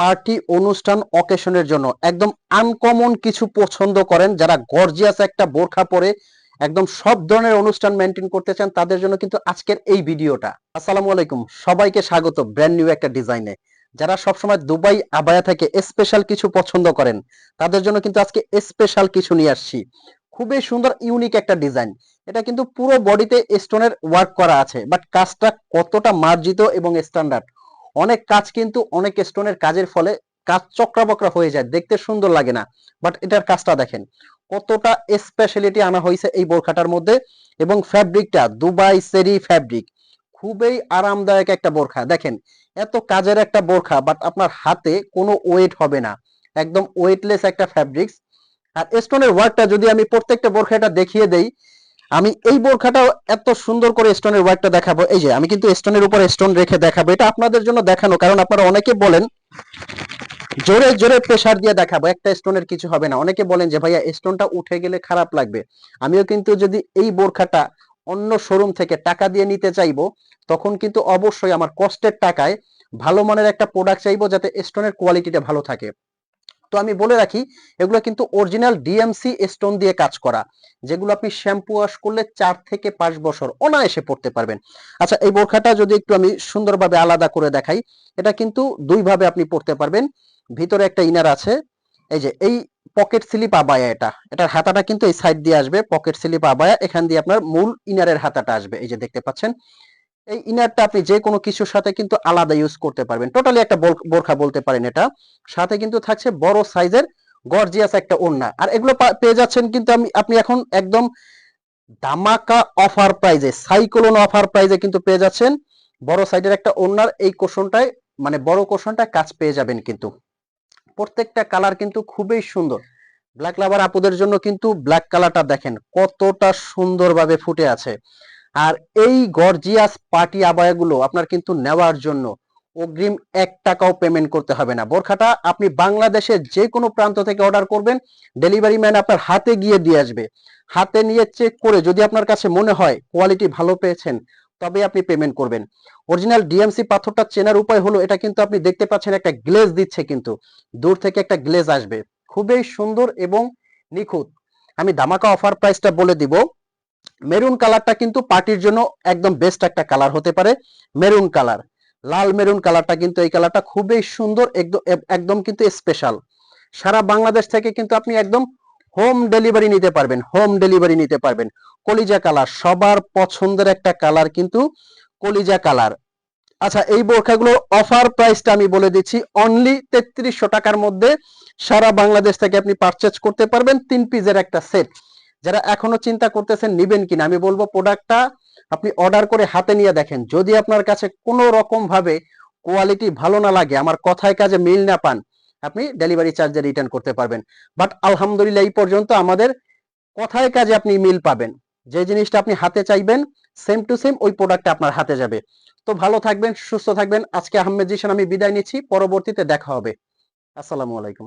Party অনুষ্ঠান অকেশনের জন্য একদম আনকমন কিছু পছন্দ করেন, যারা গর্জিয়াস একটা বোরখা পরে একদম সব ধরনের অনুষ্ঠান মেনটেন করতে চান, তাদের জন্য কিন্তু আজকের এই ভিডিওটা। আসসালামু আলাইকুম, সবাইকে স্বাগত ব্র্যান্ড নিউ একটা ডিজাইনে। যারা সবসময় দুবাই আবায়া থেকে স্পেশাল কিছু পছন্দ করেন, তাদের জন্য কিন্তু আজকে স্পেশাল কিছু নিয়ে আসছি। খুবই সুন্দর ইউনিক একটা ডিজাইন। এটা কিন্তু পুরো বডিতে স্টোনের ওয়ার্ক করা আছে, বাট কাজটা কতটা মার্জিত এবং স্ট্যান্ডার্ড। অনেক কাজ কিন্তু অনেক স্টোনের কাজের ফলে কাজ চক্রাবক্রা হয়ে যায়, দেখতে সুন্দর লাগে না। বাট এটার কাজটা দেখেন কতটা স্পেশালিটি আনা হয়েছে এই বোরখাটার মধ্যে। এবং ফ্যাব্রিকটা দুবাই সেরি ফ্যাব্রিক, খুবই আরামদায়ক একটা বোরখা। দেখেন এত কাজের একটা বোরখা, বাট আপনার হাতে কোনো ওয়েট হবে না, একদম ওয়েটলেস একটা ফ্যাব্রিক্স। আর স্টোনের ওয়ার্কটা যদি আমি প্রত্যেকটা বোরখা এটা দেখিয়ে দেই, আমি এই বোরখাটাও এত সুন্দর করে স্টোনের ওয়ার্কটা দেখাবো। এই যে আমি কিন্তু স্টোনের উপর স্টোন রেখে দেখাবো, এটা আপনাদের জন্য দেখানো, কারণ আপনারা অনেকে বলেন জোরে জোরে প্রেসার দিয়ে দেখাবো, একটা স্টোনের কিছু হবে না। অনেকে বলেন যে ভাইয়া স্টোনটা উঠে গেলে খারাপ লাগবে। আমিও কিন্তু যদি এই বোরখাটা অন্য শোরুম থেকে টাকা দিয়ে নিতে চাইবো, তখন কিন্তু অবশ্যই আমার কষ্টের টাকায় ভালো মানের একটা প্রোডাক্ট চাইবো, যাতে স্টোনের কোয়ালিটিটা ভালো থাকে। তো আমি বলে রাখি, এগুলো কিন্তু অরিজিনাল ডিএমসি স্টোন দিয়ে কাজ করা, যেগুলো আপনি শ্যাম্পু ওয়াশ করলে 4 থেকে 5 বছর অনায়াসে পড়তে পারবেন। আচ্ছা, এই বোরখাটা যদি একটু আমি সুন্দরভাবে আলাদা করে দেখাই, এটা কিন্তু দুই ভাবে আপনি পড়তে পারবেন। ভিতরে একটা ইনার আছে, এই যে এই পকেট স্লিপ আবায়া, এটার হাতাটা কিন্তু এই সাইড দিয়ে আসবে, পকেট স্লিপ আবায়া, এখান দিয়ে আপনার মূল ইনারের হাতাটা আসবে, এই যে দেখতে পাচ্ছেন। এই ইনারটা আপনি যে কোনো কিছুর সাথে কিন্তু আলাদা ইউজ করতে পারবেন, টোটালি একটা বোরখা বলতে পারেন এটা। সাথে কিন্তু থাকছে বড় সাইজের গর্জিয়াস একটা ওড়না। আর এগুলো পেয়ে যাচ্ছেন কিন্তু আপনি এখন একদম ধামাকা অফার প্রাইজে, সাইক্লোন অফার প্রাইজে কিন্তু পেয়ে যাচ্ছেন। বড় সাইজের একটা ওড়নার এই কোশনটায়, মানে বড় কোশনটায় কাজ পেয়ে যাবেন কিন্তু। প্রত্যেকটা কালার কিন্তু খুবই সুন্দর। ব্ল্যাক লাভার আপুদের জন্য কিন্তু ব্ল্যাক কালারটা দেখেন কতটা সুন্দরভাবে ফুটে আছে। আর এই গর্জিয়াস পার্টি আবায়াগুলো আপনার কিন্তু নেওয়ার জন্য অগ্রিম 1 টাকাও পেমেন্ট করতে হবে না। বোরখাটা আপনি বাংলাদেশের যে কোনো প্রান্ত থেকে অর্ডার করবেন, ডেলিভারি ম্যান আপনার হাতে গিয়ে দিয়ে আসবে। হাতে নিয়ে চেক করে যদি আপনার কাছে মনে হয় কোয়ালিটি ভালো পেয়েছেন, তবে আপনি পেমেন্ট করবেন। অরিজিনাল ডিএমসি পাথরটা চেনার উপায় হলো, এটা কিন্তু আপনি দেখতে পাচ্ছেন একটা গ্লেজ দিচ্ছে, কিন্তু দূর থেকে একটা গ্লেজ আসবে, খুবই সুন্দর এবং নিখুঁত। আমি ধামাকা অফার প্রাইসটা বলে দিব। মেরুন কালারটা কিন্তু পার্টির জন্য একদম বেস্ট একটা কালার হতে পারে। মেরুন কালার, লাল মেরুন কালারটা কিন্তু, এই কালারটা খুবই সুন্দর, একদম একদম কিন্তু স্পেশাল। সারা বাংলাদেশ থেকে কিন্তু আপনি একদম হোম ডেলিভারি নিতে পারবেন, হোম ডেলিভারি নিতে পারবেন। কলিজা কালার, সবার পছন্দের একটা কালার কিন্তু কলিজা কালার। আচ্ছা, এই বোরখাগুলোর অফার প্রাইসটা আমি বলে দিচ্ছি, অনলি 3300 টাকার মধ্যে সারা বাংলাদেশ থেকে আপনি পারচেজ করতে পারবেন 3 পিসের একটা সেট। যারা এখনো চিন্তা করতেছেন নিবেন কিনা, আমি বলবো প্রোডাক্টটা আপনি অর্ডার করে হাতে নিয়ে দেখেন। যদি আপনার কাছে কোনো রকম ভাবে কোয়ালিটি ভালো না লাগে, আমার কথায় কাজে মিল না পান, আপনি ডেলিভারি চার্জে রিটার্ন করতে পারবেন। বাট আলহামদুলিল্লাহ এই পর্যন্ত আমাদের কথায় কাজে আপনি মিল পাবেন। যে জিনিসটা আপনি হাতে চাইবেন, সেম টু সেম ওই প্রোডাক্টটা আপনার হাতে যাবে। তো ভালো থাকবেন, সুস্থ থাকবেন। আজকে আহমেদ জিশান আমি বিদায় নিচ্ছি, পরবর্তীতে দেখা হবে। আসসালামু আলাইকুম।